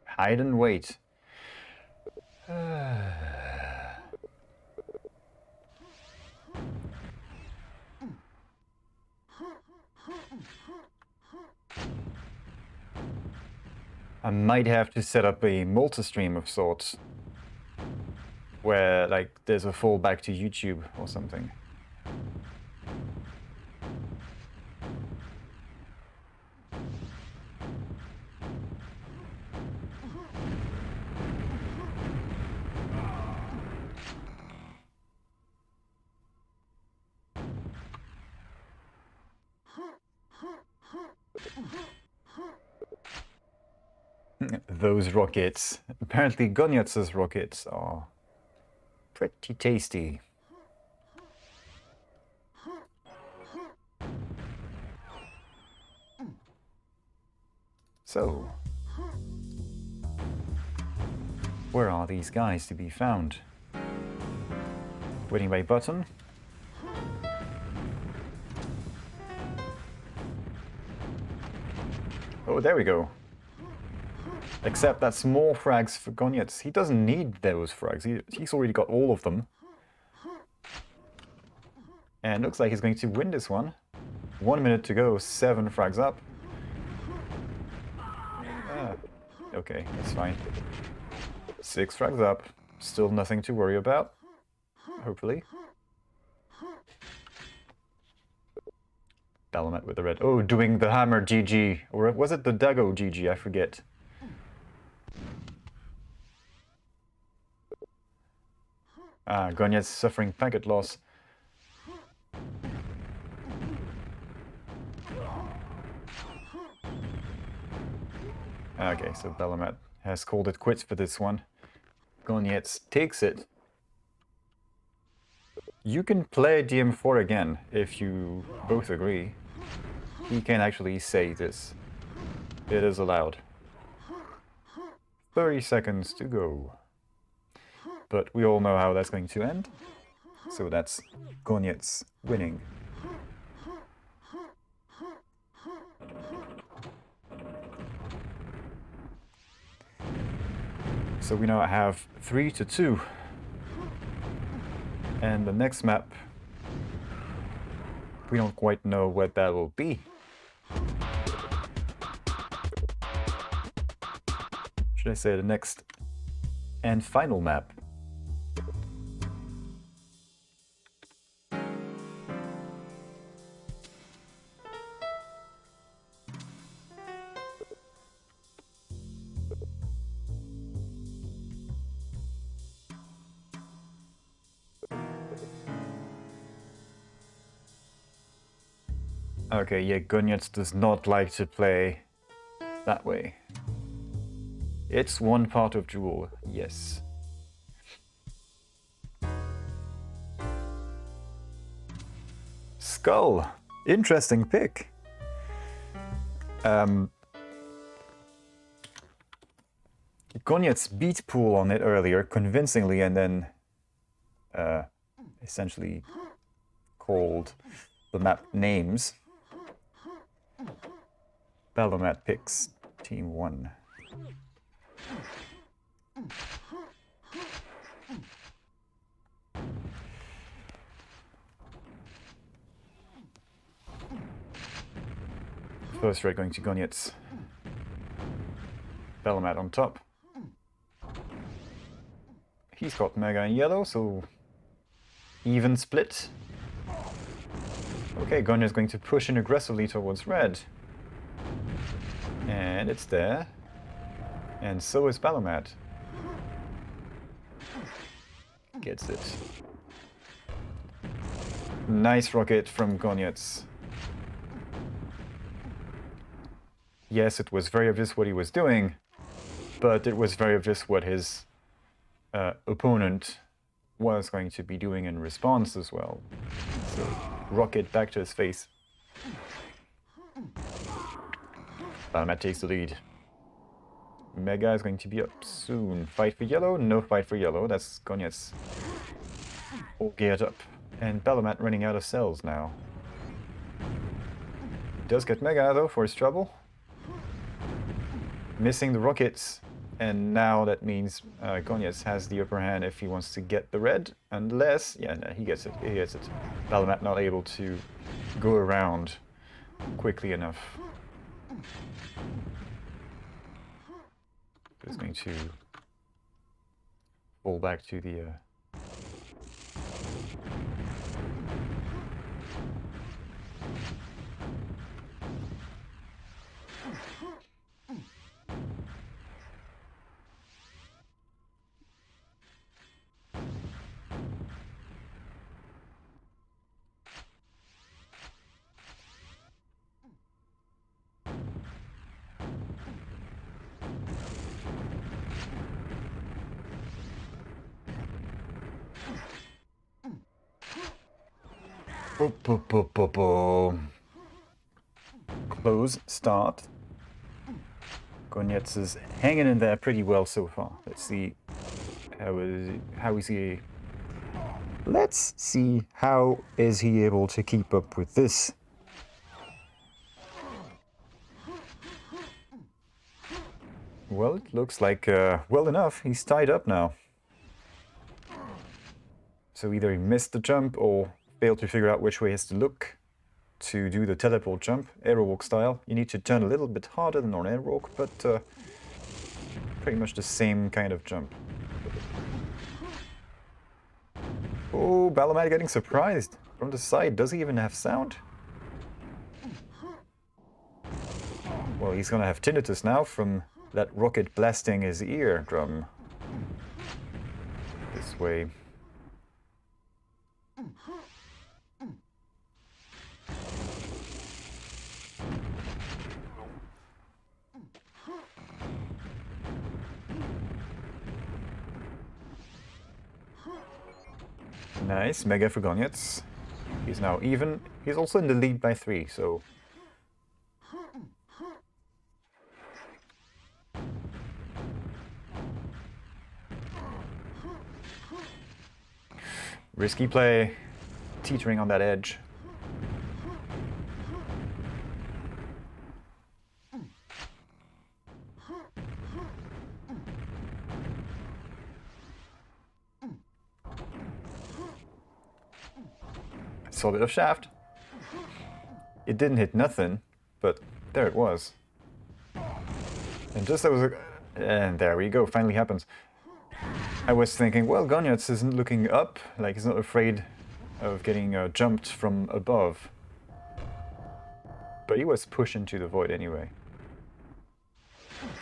Hide and wait. I might have to set up a multi-stream of sorts, where like there's a fallback to YouTube or something. those rockets. Apparently Goniec's rockets are pretty tasty. So, where are these guys to be found? Waiting by button. Oh, there we go. Except that's more frags for Goniec. He doesn't need those frags. He's already got all of them. And looks like he's going to win this one. 1 minute to go, 7 frags up. Okay, that's fine. 6 frags up. Still nothing to worry about. Hopefully. Balomat with the red. Oh, doing the hammer GG. Or was it the Dago GG? I forget. Goniec suffering packet loss. Okay, so Balomat has called it quits for this one. Goniec takes it. You can play DM4 again if you both agree. He can actually say this. It is allowed. 30 seconds to go. But we all know how that's going to end. So that's Goniec winning. So we now have 3-2. And the next map, we don't quite know what that will be. Should I say the next and final map? Okay, yeah, Goniec does not like to play that way. It's one part of Duel, yes. Skull! Interesting pick. Goniec beat Pool on it earlier convincingly and then essentially called the map names. Balomat picks Team 1. First red going to Goniec. Balomat on top. He's got Mega in yellow, so even split. Okay, Goniec is going to push in aggressively towards red. And it's there. And so is Balomat. Gets it. Nice rocket from Goniec. Yes, it was very obvious what he was doing, but it was very obvious what his opponent was going to be doing in response as well. So, rocket back to his face. Balomat takes the lead. Mega is going to be up soon. Fight for yellow? No fight for yellow. That's Goniec all geared up. And Balomat running out of cells now. He does get Mega though for his trouble. Missing the rockets. And now that means Goniec has the upper hand if he wants to get the red. Unless... yeah, no, he gets it. He gets it. Balomat not able to go around quickly enough. Is going to fall back to the Boop, boop, boop, boop, boop. Close, start. Goniec is hanging in there pretty well so far. Let's see how is he. Let's see how is he able to keep up with this. Well, it looks like well enough. He's tied up now. So either he missed the jump or failed to figure out which way he has to look to do the teleport jump, aerowalk style. You need to turn a little bit harder than on airwalk, but pretty much the same kind of jump. Oh, Balomat getting surprised from the side. Does he even have sound? Well, he's gonna have tinnitus now from that rocket blasting his eardrum. This way. Nice, mega for Goniec. He's now even. He's also in the lead by 3, so... Risky play, teetering on that edge. Saw a bit of shaft. It didn't hit nothing, but there it was. And just that was a... And there we go, finally happens. I was thinking, well, Goniec isn't looking up, like he's not afraid of getting jumped from above. But he was pushed into the void anyway.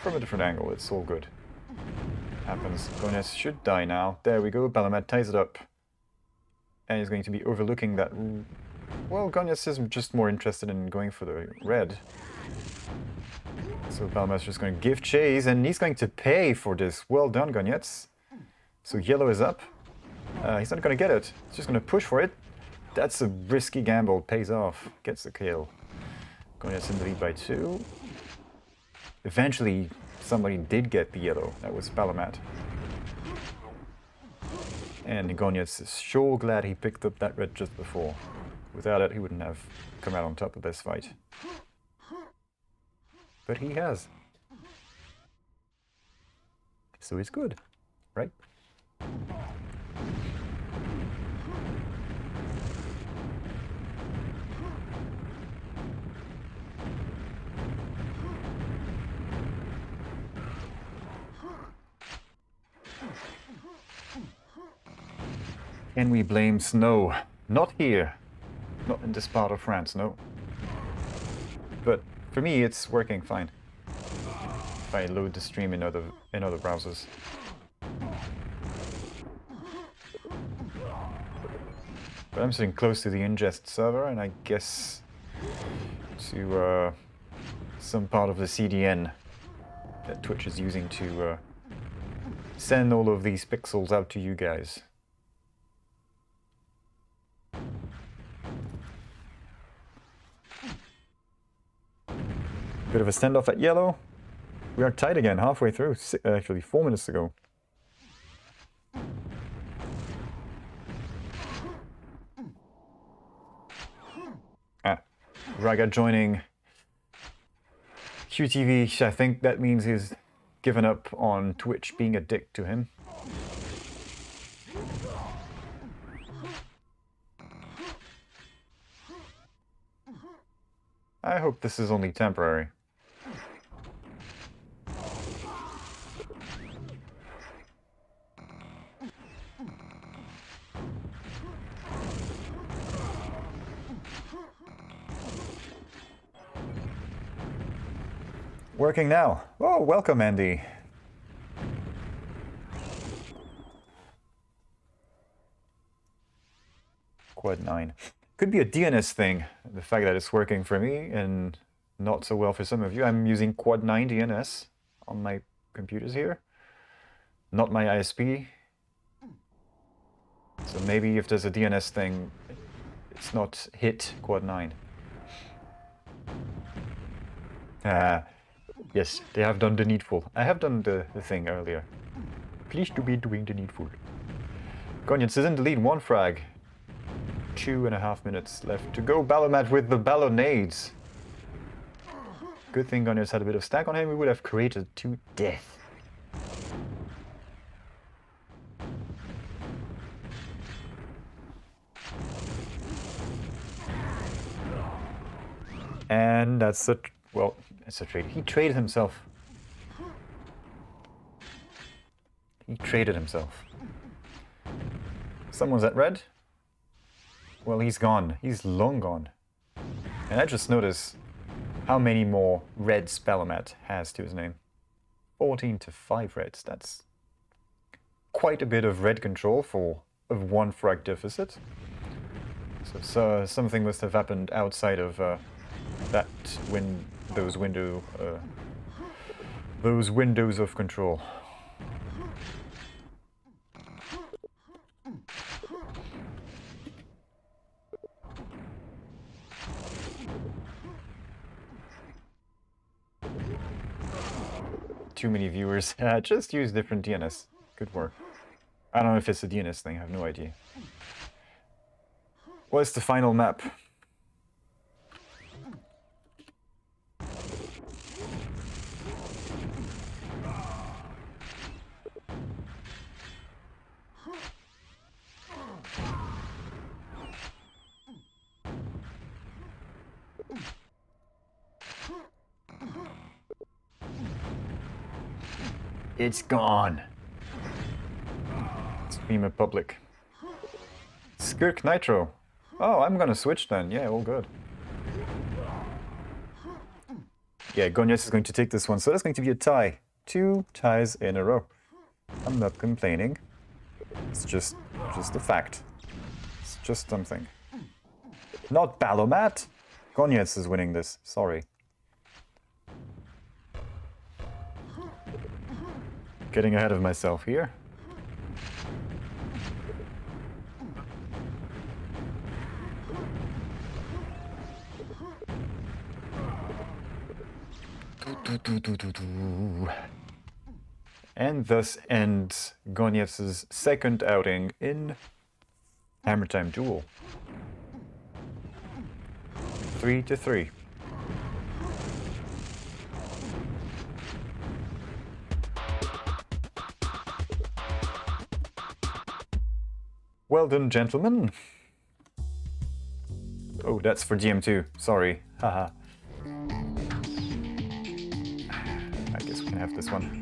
From a different angle, it's all good. Happens. Goniec should die now. There we go, Balomat ties it up. And he's going to be overlooking that... Well, Goniec is just more interested in going for the red. So Balomat's just going to give chase, and he's going to pay for this. Well done, Goniec. So yellow is up. He's not going to get it. He's just going to push for it. That's a risky gamble. Pays off. Gets the kill. Goniec in the lead by 2. Eventually, somebody did get the yellow. That was Balomat. And Goniec is sure glad he picked up that red just before. Without it, he wouldn't have come out on top of this fight. But he has. So it's good, right? Can we blame snow? Not here. Not in this part of France, no. But for me, it's working fine. If I load the stream in other browsers. But I'm sitting close to the ingest server, and I guess to some part of the CDN that Twitch is using to send all of these pixels out to you guys. Bit of a standoff at yellow. We are tied again halfway through, actually 4 minutes ago. Raga joining QTV. I think that means he's given up on Twitch being a dick to him. I hope this is only temporary. Working now. Oh, welcome, Andy. Quad 9. Could be a DNS thing, the fact that it's working for me and not so well for some of you. I'm using Quad 9 DNS on my computers here, not my ISP. So maybe if there's a DNS thing, It's not hit quad 9. Yes, they have done the needful. I have done the thing earlier. Please to be doing the needful. Goniec is in the lead, 1 frag. 2.5 minutes left to go. Balomat with the ballonades. Good thing Goniec had a bit of stack on him, we would have created to death. And that's a... well, it's a trade. He traded himself. He traded himself. Someone's at red. Well, he's gone. He's long gone. And I just noticed how many more reds Balomat has to his name. 14 to 5 reds. That's quite a bit of red control for a 1 frag deficit. So something must have happened outside of those windows of control. Too many viewers. Just use different DNS. Good work. I don't know if it's a DNS thing, I have no idea. What's the final map? It's gone. Stream public. Skirk Nitro. Oh, I'm gonna switch then. Yeah, all good. Yeah, Goniec is going to take this one, so that's going to be a tie. 2 ties in a row. I'm not complaining. It's just a fact. It's just something. Not Balomat. Goniec is winning this. Sorry. Getting ahead of myself here. And thus ends Goniec's second outing in HammerTime Duel. 3 to 3. Well done, gentlemen. Oh, that's for GM2. Sorry. Haha. I guess we can have this one.